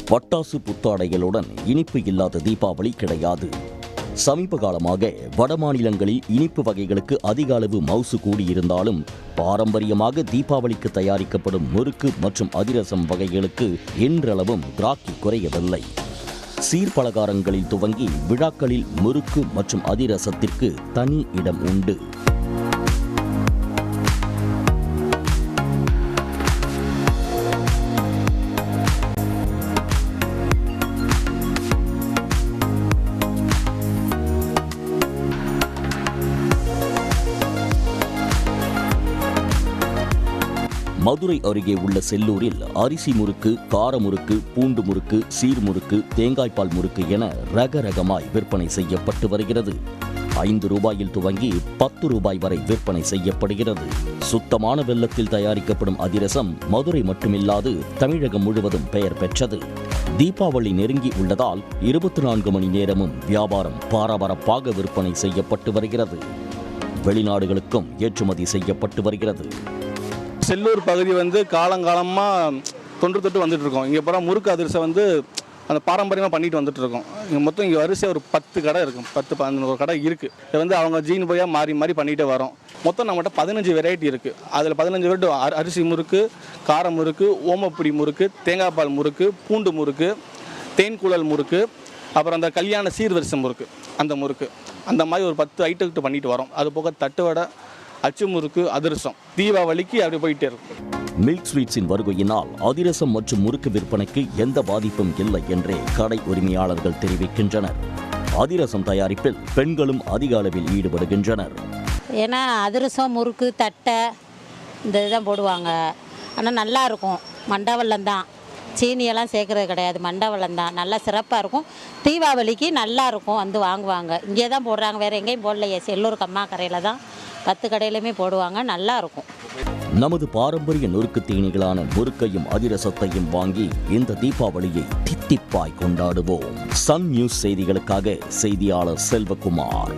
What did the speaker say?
பட்டாசு புத்தாடைகளுடன் இனிப்பு இல்லாத தீபாவளி கிடையாது. சமீப காலமாக வட மாநிலங்களில் இனிப்பு வகைகளுக்கு அதிக அளவு மவுசு கூடியிருந்தாலும் பாரம்பரியமாக தீபாவளிக்கு தயாரிக்கப்படும் முறுக்கு மற்றும் அதிரசம் வகைகளுக்கு இன்றளவும் கிராக்கி குறையவில்லை. சீர்பலகாரங்களில் துவங்கி விழாக்களில் முறுக்கு மற்றும் அதிரசத்திற்கு தனி இடம் உண்டு. மதுரை அருகே உள்ள செல்லூரில் அரிசி முறுக்கு, கார முறுக்கு, பூண்டு முறுக்கு, சீர் முறுக்கு, தேங்காய்பால் முறுக்கு என ரகரகமாய் விற்பனை செய்யப்பட்டு வருகிறது. 5 ரூபாயில் துவங்கி 10 ரூபாய் வரை விற்பனை செய்யப்படுகிறது. சுத்தமான வெல்லத்தில் தயாரிக்கப்படும் அதிரசம் மதுரை மட்டுமில்லாது தமிழகம் முழுவதும் பெயர் பெற்றது. தீபாவளி நெருங்கி உள்ளதால் 24 மணி நேரமும் வியாபாரம் பரபரப்பாக விற்பனை செய்யப்பட்டு வருகிறது. வெளிநாடுகளுக்கும் ஏற்றுமதி செய்யப்பட்டு வருகிறது. செல்லூர் பகுதி காலங்காலமாக தொன்று வந்துட்டு இருக்கோம். இங்கே பூரா முறுக்கு அதிரசம் அந்த பாரம்பரியமாக பண்ணிட்டு வந்துட்டு இருக்கோம். இங்கே மொத்தம் இங்கே வரிசை ஒரு 10 கடை இருக்கும், 10-11 கடை இருக்குது. இது அவங்க ஜீன் போயா மாறி பண்ணிகிட்டே வரோம். மொத்தம் நம்மகிட்ட 15 வெரைட்டி இருக்குது. அதில் 15 வெரைட்டி அரிசி முறுக்கு, கார முறுக்கு, ஓமப்பிடி முறுக்கு, தேங்காய்பால் முறுக்கு, பூண்டு முறுக்கு, தேன்குழல் முறுக்கு, அப்புறம் அந்த கல்யாண சீர்வரிசை முறுக்கு, அந்த முறுக்கு, அந்த மாதிரி ஒரு 10 ஐட்டத்துக்கு பண்ணிட்டு வரோம். அது போக தட்டுவடை, அச்சு முறுக்கு, அதிரசம் தீபாவளிக்கு அப்படி போயிட்டே இருக்கும். மில்க் ஸ்வீட்ஸின் வருகையினால் அதிரசம் மற்றும் முறுக்கு விற்பனைக்கு எந்த பாதிப்பும் இல்லை என்றே கடை உரிமையாளர்கள் தெரிவிக்கின்றனர். அதிரசம் தயாரிப்பில் பெண்களும் அதிக அளவில் ஈடுபடுகின்றனர். ஏன்னா அதிரசம், முறுக்கு, தட்டை இந்த இதுதான் போடுவாங்க. ஆனால் நல்லா இருக்கும். மண்டவெல்லம் தான், சீனியெல்லாம் சேர்க்குறது கிடையாது. மண்டவெல்லம் தான் நல்லா சிறப்பாக இருக்கும். தீபாவளிக்கு நல்லா இருக்கும், வாங்குவாங்க. இங்கே தான் போடுறாங்க, வேறு எங்கேயும் போடலையே. செல்லூர் கம்மா கரையில் தான் 10 கடையிலுமே போடுவாங்க, நல்லா இருக்கும். நமது பாரம்பரிய நொறுக்கு தீனிகளான முறுக்கையும் அதிரசத்தையும் வாங்கி இந்த தீபாவளியை தித்திப்பாய் கொண்டாடுவோம். சன் நியூஸ் செய்திகளுக்காக செய்தியாளர் செல்வகுமார்.